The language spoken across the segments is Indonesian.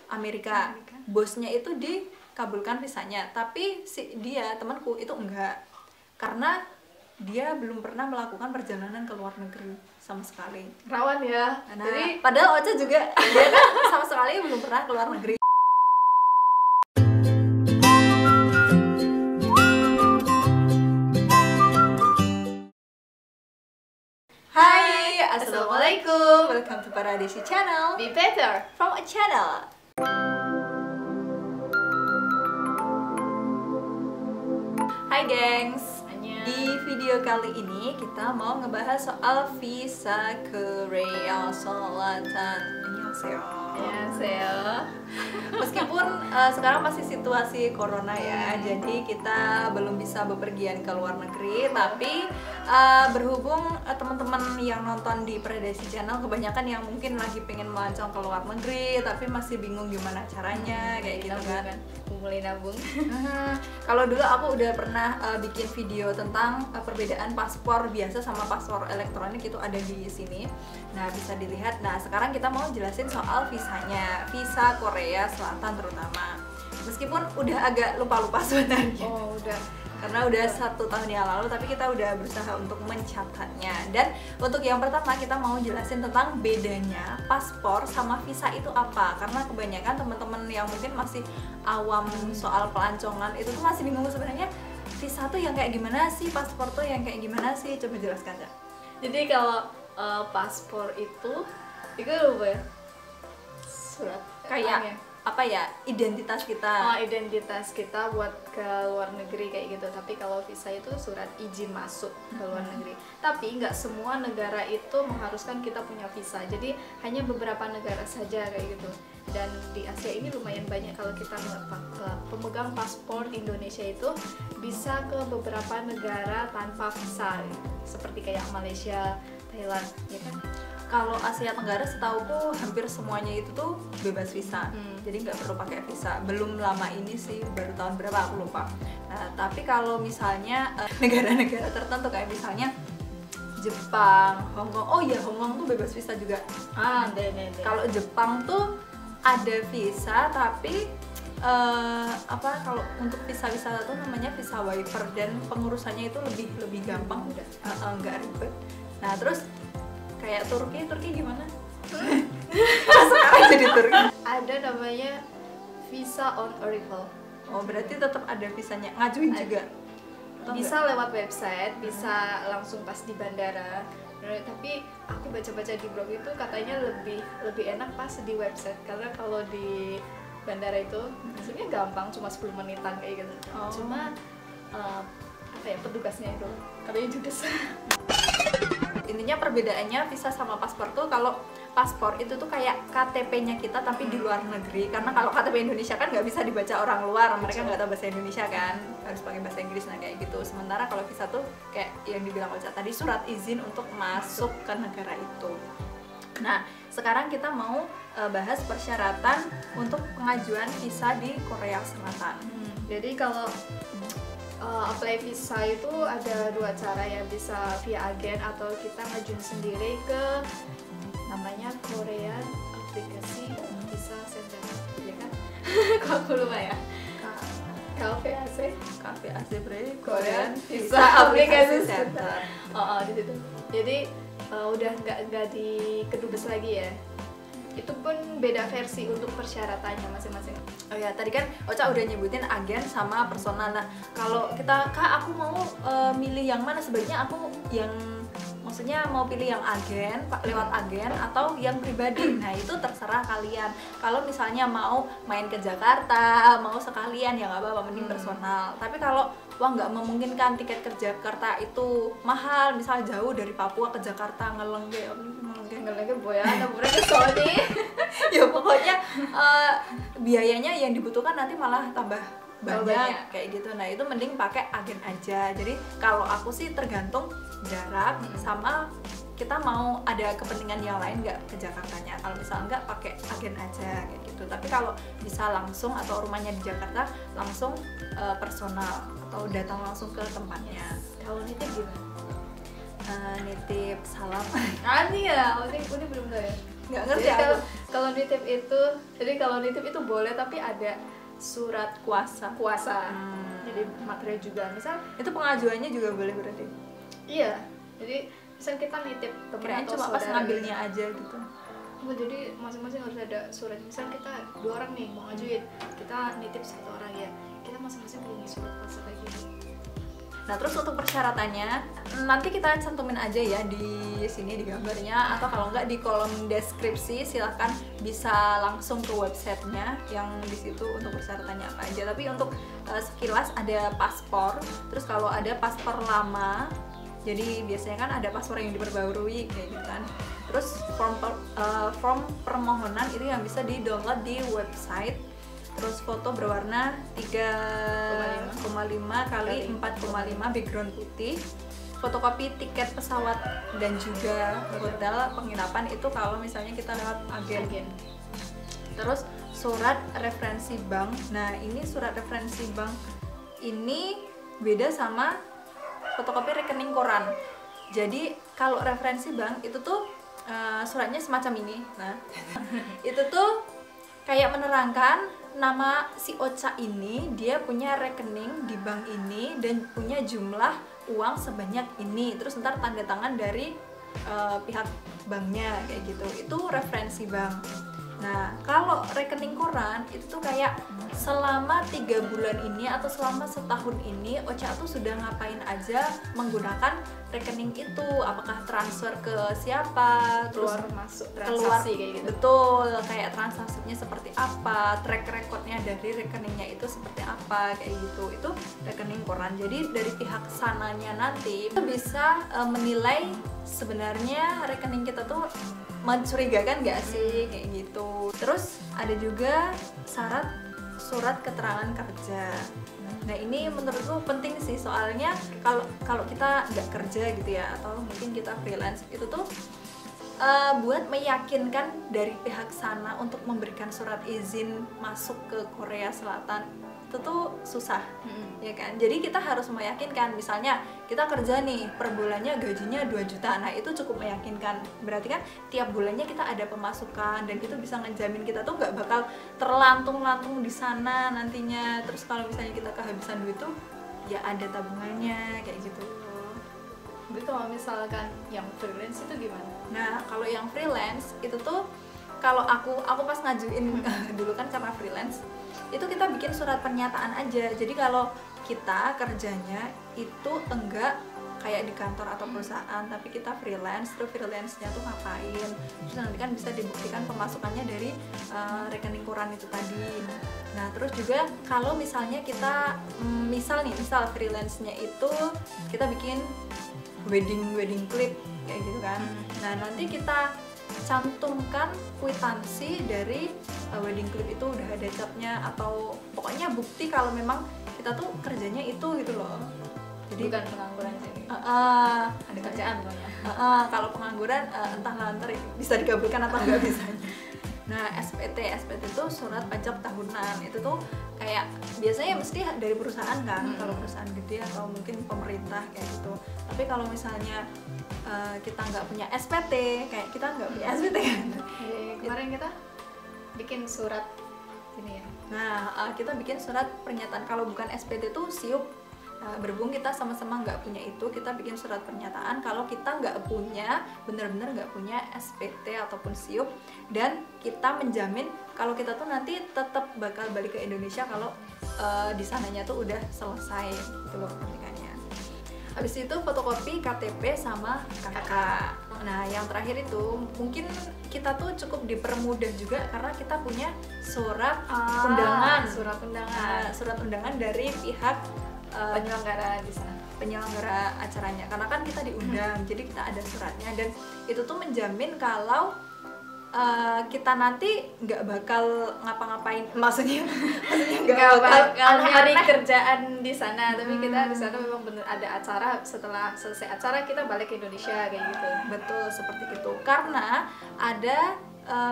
Amerika. Bosnya itu dikabulkan visanya, tapi dia temanku itu enggak, karena dia belum pernah melakukan perjalanan ke luar negeri sama sekali. Rawan ya. Nah, Jadi padahal Ocha juga dia kan sama sekali belum pernah ke luar negeri. Hai, assalamualaikum. Welcome to Paradesi Channel. be better. From a channel. Hai gengs. Di video kali ini kita mau ngebahas soal visa Korea Selatan. Annyeonghaseyo. Annyeonghaseyo. Meskipun sekarang masih situasi corona ya, jadi kita belum bisa bepergian ke luar negeri. Tapi berhubung teman-teman yang nonton di Paradesi Channel kebanyakan yang mungkin lagi pengen melancong ke luar negeri, tapi masih bingung gimana caranya, kayak gitu kan. Mulai nabung. Kalau dulu aku udah pernah bikin video tentang perbedaan paspor biasa sama paspor elektronik, itu ada di sini. Nah, bisa dilihat. Nah, sekarang kita mau jelasin soal visanya, visa Korea Selatan terutama. Meskipun udah agak lupa-lupa sebenarnya. Oh, udah. Karena udah 1 tahun yang lalu, tapi kita udah berusaha untuk mencatatnya. Dan untuk yang pertama kita mau jelasin tentang bedanya paspor sama visa itu apa. Karena kebanyakan teman-teman yang mungkin masih awam soal pelancongan itu tuh masih bingung sebenarnya visa tuh yang kayak gimana sih, paspor tuh yang kayak gimana sih. Coba jelaskan ya. Jadi kalau paspor itu apa ya? Surat Kayak apa ya, identitas kita. Identitas kita buat ke luar negeri kayak gitu. Tapi kalau visa itu surat izin masuk ke luar negeri. Tapi nggak semua negara itu mengharuskan kita punya visa. Jadi hanya beberapa negara saja kayak gitu. Dan di Asia ini lumayan banyak. Kalau kita pemegang paspor Indonesia itu bisa ke beberapa negara tanpa visa, seperti kayak Malaysia, Thailand, ya kan? Kalau Asia Tenggara setauku hampir semuanya itu tuh bebas visa, jadi nggak perlu pakai visa. Belum lama ini sih, baru tahun berapa aku lupa. Nah, tapi kalau misalnya negara-negara tertentu kayak misalnya Jepang, Hongkong, oh iya Hongkong tuh bebas visa juga. Kalau Jepang tuh ada visa, tapi kalau untuk visa-visa itu namanya visa waiver, dan pengurusannya itu lebih gampang, nggak ribet. Nah, terus kayak Turki gimana? Sekarang jadi Turki. Ada namanya visa on arrival. Oh, berarti tetap ada visanya, ngajuin juga? Bisa lewat website, bisa langsung pas di bandara. Tapi aku baca-baca di blog itu katanya lebih enak pas di website, karena kalau di bandara itu sebenarnya gampang, cuma 10 menitan kayak gitu. Cuma petugasnya itu katanya judes. Intinya perbedaannya visa sama paspor tuh, kalau paspor itu tuh kayak KTP-nya kita tapi di luar negeri. Karena kalau KTP Indonesia kan nggak bisa dibaca orang luar, mereka nggak tahu bahasa Indonesia kan, harus pakai bahasa Inggris, nah kayak gitu. Sementara kalau visa tuh kayak yang dibilang Ocha tadi, surat izin untuk masuk ke negara itu. Nah, sekarang kita mau bahas persyaratan untuk pengajuan visa di Korea Selatan. Jadi kalau apply visa itu ada 2 cara ya, bisa via agen atau kita ngajuin sendiri ke namanya Korean Application Visa Center, ya kan? Kok aku lupa ya? KVAC Korean Visa Application Center. Di situ. Jadi udah nggak di kedubes lagi ya. Itu pun beda versi untuk persyaratannya masing-masing. Oh ya, tadi kan Ocha udah nyebutin agen sama personal. Nah, kalau aku mau milih yang mana, sebaiknya aku maksudnya mau pilih yang agen, lewat agen atau yang pribadi. Nah, itu terserah kalian. Kalau misalnya mau main ke Jakarta, mau sekalian, ya nggak apa-apa, mending personal. Tapi kalau nggak memungkinkan, tiket ke Jakarta itu mahal, misal jauh dari Papua ke Jakarta, ngelengge boya, mereka Sony. Ya pokoknya biayanya yang dibutuhkan nanti malah tambah banyak kayak gitu. Nah, itu mending pakai agen aja. Jadi kalau aku sih tergantung jarak sama kita mau ada kepentingan yang lain nggak ke Jakartanya. Kalau misal nggak, pakai agen aja kayak gitu. Tapi kalau bisa langsung atau rumahnya di Jakarta, langsung personal atau datang langsung ke tempatnya. Kalau nitip gimana? Nitip salam. Ini ya, ini belum tahu ya. nggak ngerti Jadi aku. kalau nitip itu boleh, tapi ada surat Kuasa. Jadi materi juga. Misal Itu pengajuannya juga boleh berarti. iya. Jadi misal kita nitip teman Kirain atau cuma pas saudara ngambilnya aja gitu. Oh, jadi masing-masing harus ada surat. Misal kita 2 orang nih mau ngajuin, kita nitip 1 orang ya. Kita masing-masing perlu ngisi surat kuasa kayak gitu. Nah, terus untuk persyaratannya nanti kita cantumin aja ya di sini di gambarnya, atau kalau nggak di kolom deskripsi, silahkan bisa langsung ke websitenya yang di situ untuk persyaratannya apa aja. Tapi untuk sekilas ada paspor, terus kalau ada paspor lama, jadi biasanya kan ada paspor yang diperbarui kayak gitu kan. Terus form permohonan itu yang bisa di-download di website. Terus foto berwarna 3,5 kali 4,5 background putih. Fotokopi tiket pesawat dan juga hotel penginapan itu kalau misalnya kita lewat agen. Terus surat referensi bank. Nah, ini surat referensi bank ini beda sama fotokopi rekening koran. Jadi kalau referensi bank itu tuh suratnya semacam ini. Nah, itu tuh kayak menerangkan nama si Ocha ini, dia punya rekening di bank ini dan punya jumlah uang sebanyak ini. Terus ntar tanda tangan dari pihak banknya kayak gitu. Itu referensi bank. Nah, kalau rekening koran itu tuh kayak selama 3 bulan ini atau selama setahun ini Ocha tuh sudah ngapain aja menggunakan rekening itu, apakah transfer ke siapa, Keluar terus masuk keluar transaksi kayak gitu. betul, kayak transaksinya seperti apa, track recordnya dari rekeningnya itu seperti apa kayak gitu. Itu rekening koran. Jadi dari pihak sananya nanti kita bisa menilai sebenarnya rekening kita tuh mencurigakan nggak sih kayak gitu. Terus ada juga syarat surat keterangan kerja. Nah, ini menurutku penting sih, soalnya kalau kita nggak kerja gitu ya, atau mungkin kita freelance, itu tuh buat meyakinkan dari pihak sana untuk memberikan surat izin masuk ke Korea Selatan itu tuh susah, ya kan? Jadi kita harus meyakinkan, misalnya kita kerja nih, per bulannya gajinya 2 juta, nah itu cukup meyakinkan. Berarti kan tiap bulannya kita ada pemasukan, dan itu bisa ngejamin kita tuh nggak bakal terlantung-lantung di sana nantinya. Terus kalau misalnya kita kehabisan duit tuh, ya ada tabungannya kayak gitu. Tapi kalau misalkan yang freelance itu gimana? Nah, kalau yang freelance itu tuh, kalau aku pas ngajuin dulu kan karena freelance, itu kita bikin surat pernyataan aja. Jadi kalau kita kerjanya itu enggak kayak di kantor atau perusahaan, tapi kita freelance, terus freelance-nya tuh ngapain, terus nanti kan bisa dibuktikan pemasukannya dari rekening koran itu tadi. Nah, terus juga kalau misalnya kita misal freelance-nya itu kita bikin wedding clip kayak gitu kan. Nah, nanti kita cantumkan kwitansi dari wedding clip itu udah ada capnya, atau pokoknya bukti kalau memang kita tuh kerjanya itu gitu loh. Jadi Bukan pengangguran sini. ada Kerjaan pokoknya. kalau pengangguran entahlah ntar bisa dikabulkan atau enggak bisanya. Nah, SPT itu surat pajak tahunan. Itu tuh kayak biasanya mesti dari perusahaan kan, kalau perusahaan gede atau mungkin pemerintah kayak gitu. Tapi kalau misalnya kita nggak punya SPT, kayak kita nggak punya SPT kan. Kemarin kita bikin surat ini ya. Nah, kita bikin surat pernyataan. Kalau bukan SPT itu SIUP. Nah, berhubung kita sama-sama nggak punya itu, kita bikin surat pernyataan kalau kita nggak punya, benar-benar nggak punya SPT ataupun SIUP, dan kita menjamin kalau kita tuh nanti tetap bakal balik ke Indonesia kalau di sananya tuh udah selesai gitu loh pernikahannya. Habis itu fotokopi KTP sama KK. Nah, yang terakhir itu mungkin kita tuh cukup dipermudah juga karena kita punya surat undangan. Surat undangan dari pihak Penyelenggara di sana. penyelenggara acaranya, karena kan kita diundang, jadi kita ada suratnya, dan itu tuh menjamin kalau kita nanti nggak bakal ngapa-ngapain, maksudnya Nggak bakal nyari aneh-aneh. kerjaan di sana, tapi kita di sana memang bener ada acara, setelah selesai acara kita balik ke Indonesia kayak gitu. Betul, seperti itu. Karena ada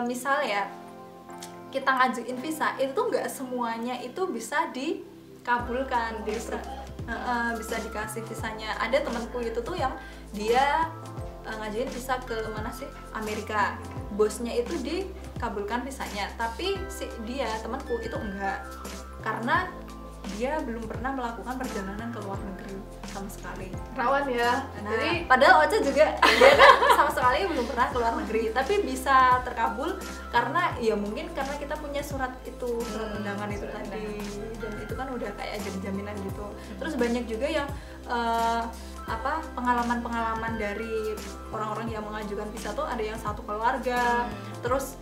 misal ya, kita ngajuin visa itu tuh nggak semuanya itu bisa dikabulkan, bisa dikasih visanya. Ada temanku itu tuh yang dia ngajuin visa ke mana sih, Amerika. Bosnya itu dikabulkan visanya, tapi dia temanku itu enggak, karena dia belum pernah melakukan perjalanan ke luar negeri sama sekali. Rawan ya. Nah, Jadi padahal Ocha juga dia kan sama sekali belum pernah ke luar negeri, tapi bisa terkabul karena ya mungkin karena kita punya surat undangan itu surat tadi, dan itu kan udah kayak jadi jaminan gitu. Terus banyak juga yang pengalaman-pengalaman dari orang-orang yang mengajukan visa tuh ada yang satu keluarga, terus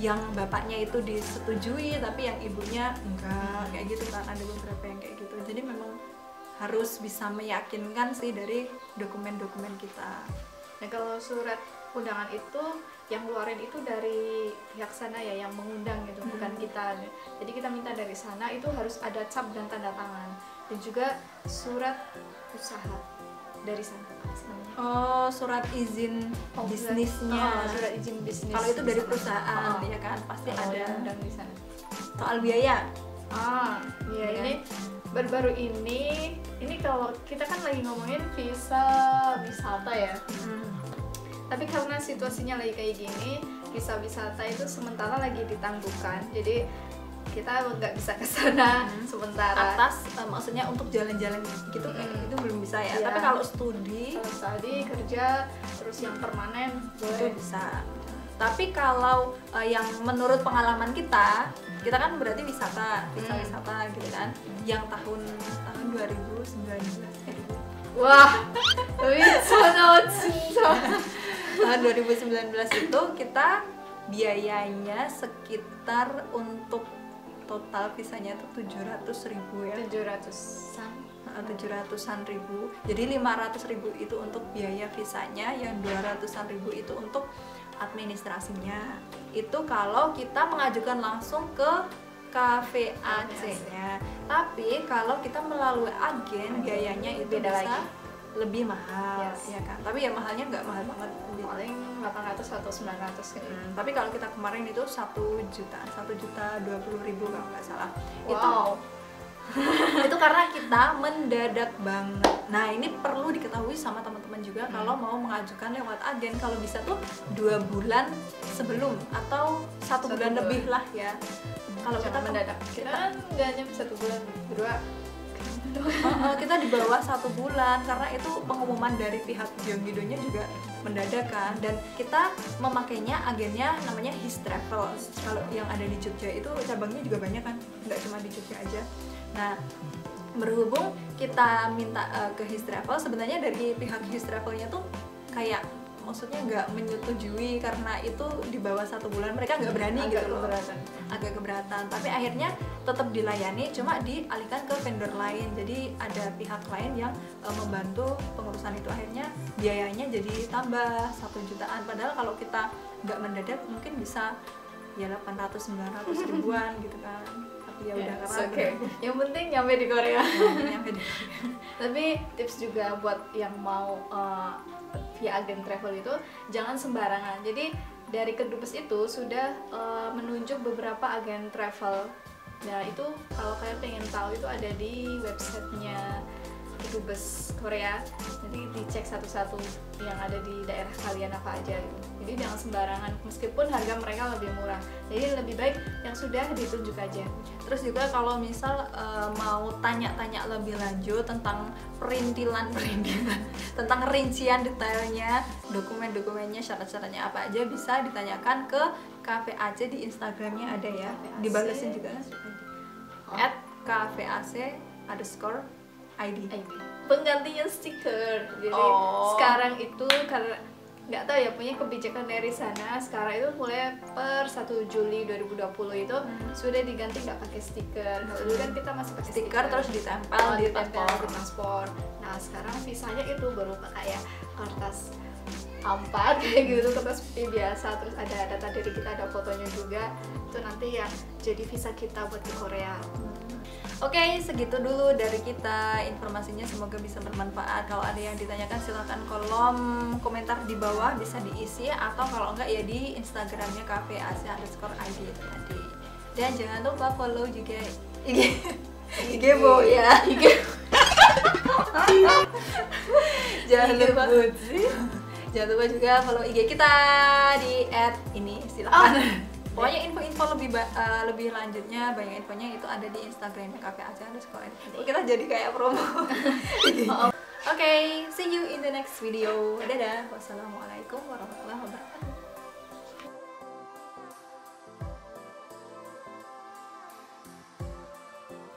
yang bapaknya itu disetujui tapi yang ibunya enggak, kayak gitu kan, ada beberapa yang kayak gitu. Jadi memang harus bisa meyakinkan sih dari dokumen-dokumen kita. Nah, kalau surat undangan itu yang keluarin itu dari pihak sana ya, yang mengundang gitu, bukan kita. Jadi kita minta dari sana itu harus ada cap dan tanda tangan, dan juga surat usaha dari sana. Oh, surat izin bisnisnya. Surat izin bisnis. Kalau itu dari perusahaan ya kan pasti ada undang di sana. Soal biaya. Ya ini baru-baru ini kalau kita kan lagi ngomongin visa wisata ya. Tapi karena situasinya lagi kayak gini, visa wisata itu sementara lagi ditangguhkan. Jadi kita nggak bisa ke sana sementara. Maksudnya untuk jalan-jalan gitu kayak itu belum bisa ya. Iya. Tapi kalau studi kerja terus yang permanen itu boleh. bisa. Tapi kalau yang menurut pengalaman kita kan berarti visa wisata gitu kan, yang tahun 2019 gitu. Wah, Tahun 2019 itu kita biayanya sekitar untuk total visanya itu 700.000 ya. 700-an ribu. Jadi 500.000 itu untuk biaya visanya, yang 200-an ribu itu untuk administrasinya. Itu kalau kita mengajukan langsung ke KVAC-nya. Tapi kalau kita melalui agen, biayanya itu beda bisa lagi, lebih mahal, ya kan. Tapi ya mahalnya nggak mahal banget, paling 800 atau 900 gitu. Tapi kalau kita kemarin itu 1.020.000 kalau nggak salah. Wow. Itu karena kita mendadak banget. Nah, ini perlu diketahui sama teman-teman juga kalau mau mengajukan lewat agen, kalau bisa tuh 2 bulan sebelum atau 1 bulan lebih lah ya. Kalau kita mendadak, kita kan nggak nyampe 1 bulan, berdua. Kita di bawah 1 bulan karena itu pengumuman dari pihak Gyeonggi-donya juga mendadak kan, dan kita memakainya agennya namanya His Travel. Kalau yang ada di Jogja itu cabangnya juga banyak kan, nggak cuma di Jogja aja. Nah, berhubung kita minta ke His Travel, sebenarnya dari pihak His Travelnya tuh kayak maksudnya nggak menyetujui karena itu di bawah 1 bulan, mereka nggak berani gitu loh, agak keberatan. Tapi akhirnya tetap dilayani, cuma dialihkan ke vendor lain. Jadi ada pihak lain yang membantu pengurusan itu, akhirnya biayanya jadi tambah 1 jutaan. Padahal kalau kita nggak mendadak mungkin bisa ya 800-900 ribuan gitu kan. Tapi ya udah, karena yang penting nyampe di Korea. Nyampe di Korea. Tapi tips juga buat yang mau via agen travel itu jangan sembarangan. Jadi dari Kedubes itu sudah menunjuk beberapa agen travel. Nah, itu kalau kalian pengen tahu itu ada di websitenya Kedubes Korea. Jadi dicek satu-satu yang ada di daerah kalian apa aja gitu. Jadi jangan sembarangan, meskipun harga mereka lebih murah. Jadi lebih baik yang sudah ditunjuk aja. Terus juga kalau misal mau tanya-tanya lebih lanjut tentang perintilan tentang rincian detailnya, dokumen-dokumennya, syarat-syaratnya apa aja, bisa ditanyakan ke KVAC di Instagramnya ada ya, dibalesin juga kan, @kvac_ID. Penggantinya stiker. Jadi sekarang itu karena nggak tahu ya, punya kebijakan dari sana sekarang itu mulai per 1 Juli 2020 itu sudah diganti nggak pakai stiker. Dulu kan kita masih pakai stiker terus ditempel di paspor. Nah, sekarang visanya itu berupa kayak kertas A4 kayak gitu, kertas putih biasa, terus ada data diri kita, ada fotonya juga. Itu nanti yang jadi visa kita buat ke Korea. Oke, segitu dulu dari kita informasinya, semoga bisa bermanfaat. Kalau ada yang ditanyakan silahkan kolom komentar di bawah bisa diisi, atau kalau enggak ya di Instagramnya KVAC_ID itu tadi. Dan jangan lupa follow juga IG Bo ya. Jangan lupa Jangan lupa juga follow IG kita di @ini silakan. Pokoknya info-info lebih lanjutnya, banyak infonya itu ada di Instagram cafe_aca_. Kita jadi kayak promo. Oke, see you in the next video. Dadah. Wassalamualaikum warahmatullahi wabarakatuh.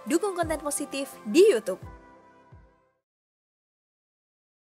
Dukung konten positif di YouTube.